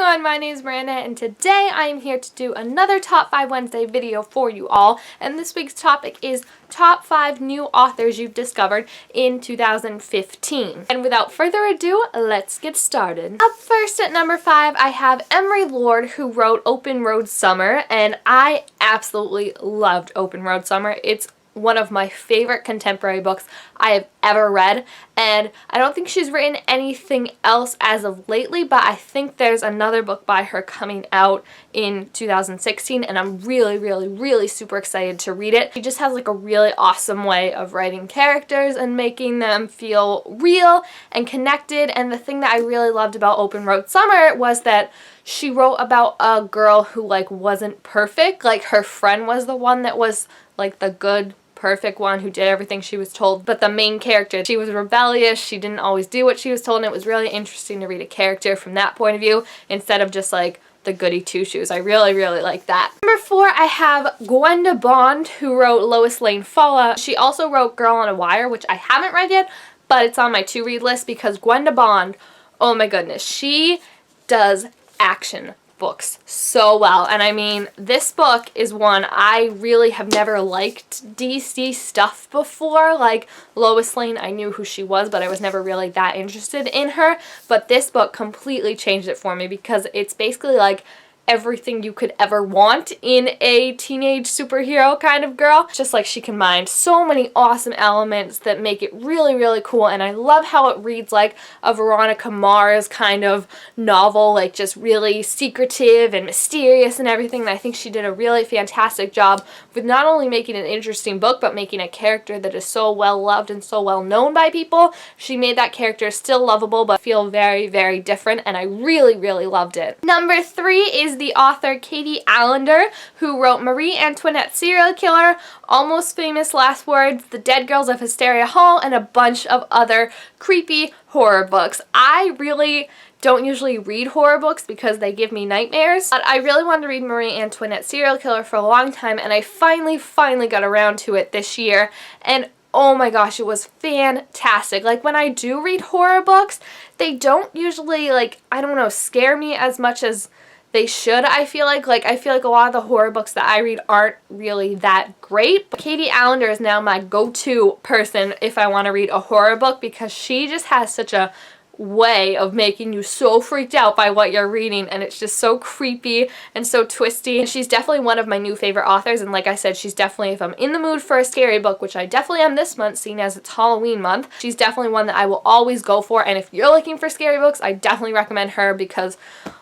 everyone, my name is Miranda and today I am here to do another Top 5 Wednesday video for you all, and this week's topic is Top 5 New Authors You've Discovered in 2015. And without further ado, let's get started. Up first at number 5, I have Emery Lord, who wrote Open Road Summer, and I absolutely loved Open Road Summer. It's one of my favorite contemporary books I have ever read, and I don't think she's written anything else as of lately, but I think there's another book by her coming out in 2016, and I'm really super excited to read it. She just has like a really awesome way of writing characters and making them feel real and connected, and the thing that I really loved about Open Road Summer was that she wrote about a girl who like wasn't perfect. Like her friend was the one that was like the good perfect one who did everything she was told, but the main character, she was rebellious, she didn't always do what she was told, and it was really interesting to read a character from that point of view instead of just like the goody two-shoes. I really like that. Number 4, I have Gwenda Bond, who wrote Lois Lane Fallout. She also wrote Girl on a Wire, which I haven't read yet, but it's on my to-read list because Gwenda Bond, oh my goodness, she does action books so well. And I mean, this book is one I really have never liked DC stuff before. Like Lois Lane, I knew who she was, but I was never really that interested in her. But this book completely changed it for me because it's basically like everything you could ever want in a teenage superhero kind of girl. It's just like she combined so many awesome elements that make it really cool, and I love how it reads like a Veronica Mars kind of novel, like just really secretive and mysterious and everything. And I think she did a really fantastic job with not only making an interesting book, but making a character that is so well loved and so well known by people. She made that character still lovable but feel very different, and I really loved it. Number 3 is the author Katie Allender, who wrote Marie Antoinette Serial Killer, Almost Famous Last Words, The Dead Girls of Hysteria Hall, and a bunch of other creepy horror books. I really don't usually read horror books because they give me nightmares, but I really wanted to read Marie Antoinette Serial Killer for a long time, and I finally got around to it this year, and oh my gosh, it was fantastic. Like when I do read horror books, they don't usually, like, I don't know, scare me as much as they should. I feel like a lot of the horror books that I read aren't really that great. But Katie Allender is now my go-to person if I want to read a horror book because she just has such a way of making you so freaked out by what you're reading, and it's just so creepy and so twisty. And she's definitely one of my new favorite authors, and like I said, she's definitely, if I'm in the mood for a scary book, which I definitely am this month, seeing as it's Halloween month, she's definitely one that I will always go for. And if you're looking for scary books, I definitely recommend her because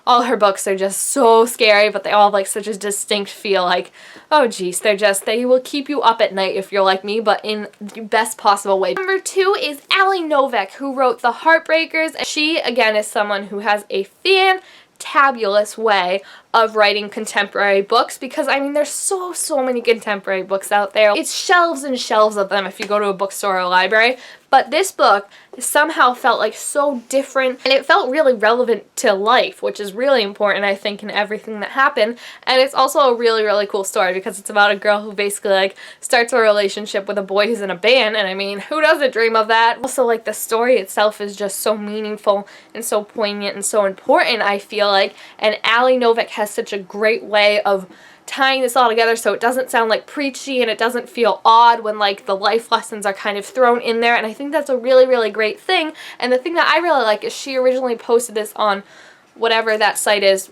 all her books are just so scary, but they all have like such a distinct feel. Like, oh geez, they will keep you up at night if you're like me, but in the best possible way. Number 2 is Novik, who wrote The Heartbreakers. She, again, is someone who has a fantabulous way of writing contemporary books because, I mean, there's so many contemporary books out there. It's shelves and shelves of them if you go to a bookstore or a library, but this book somehow felt like so different, and it felt really relevant to life, which is really important, I think, in everything that happened. And it's also a really cool story because it's about a girl who basically like starts a relationship with a boy who's in a band, and I mean, who doesn't dream of that? Also, like, the story itself is just so meaningful and so poignant and so important, I feel like, and Novik has such a great way of tying this all together so it doesn't sound like preachy and it doesn't feel odd when like the life lessons are kind of thrown in there, and I think that's a really great thing. And the thing that I really like is she originally posted this on whatever that site is,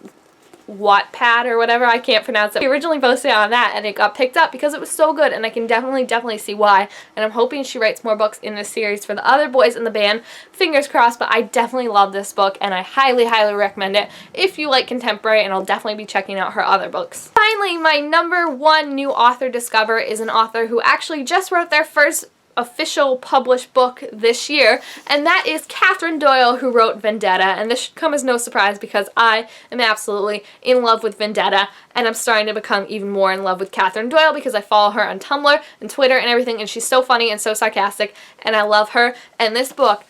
Wattpad or whatever, I can't pronounce it. She originally posted it on that and it got picked up because it was so good, and I can definitely see why, and I'm hoping she writes more books in this series for the other boys in the band. Fingers crossed, but I definitely love this book and I highly recommend it if you like contemporary, and I'll definitely be checking out her other books. Finally, my number 1 new author discover is an author who actually just wrote their first official published book this year, and that is Catherine Doyle, who wrote Vendetta. And this should come as no surprise because I am absolutely in love with Vendetta, and I'm starting to become even more in love with Catherine Doyle because I follow her on Tumblr and Twitter and everything, and she's so funny and so sarcastic, and I love her. And this book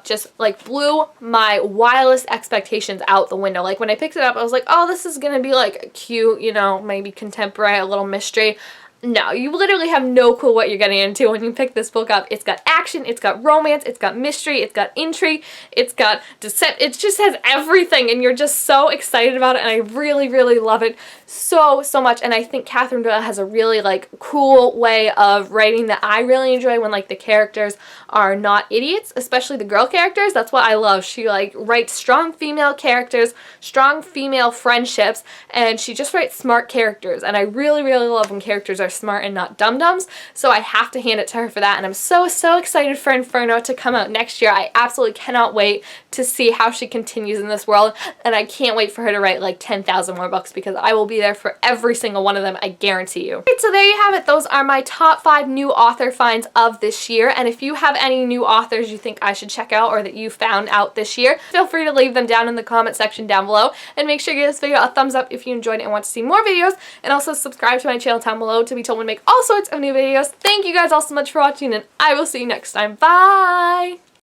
just like blew my wildest expectations out the window. Like when I picked it up, I was like, oh, this is gonna be like a cute, you know, maybe contemporary, a little mystery. no, you literally have no clue what you're getting into when you pick this book up. It's got action, it's got romance, it's got mystery, it's got intrigue, it's got deception. It just has everything, and you're just so excited about it, and I really, really love it so much. And I think Catherine Doyle has a really like cool way of writing that I really enjoy, when like the characters are not idiots, especially the girl characters. That's what I love. She like writes strong female characters, strong female friendships, and she just writes smart characters, and I really, really love when characters are smart and not dum-dums, so I have to hand it to her for that. And I'm so excited for Inferno to come out next year. I absolutely cannot wait to see how she continues in this world, and I can't wait for her to write like 10,000 more books, because I will be there for every single one of them, I guarantee you. Okay, so there you have it. Those are my top 5 new author finds of this year, and if you have any new authors you think I should check out or that you found out this year, feel free to leave them down in the comment section down below, and make sure you give this video a thumbs up if you enjoyed it and want to see more videos, and also subscribe to my channel down below to be told when I make all sorts of new videos. Thank you guys all so much for watching, and I will see you next time. Bye!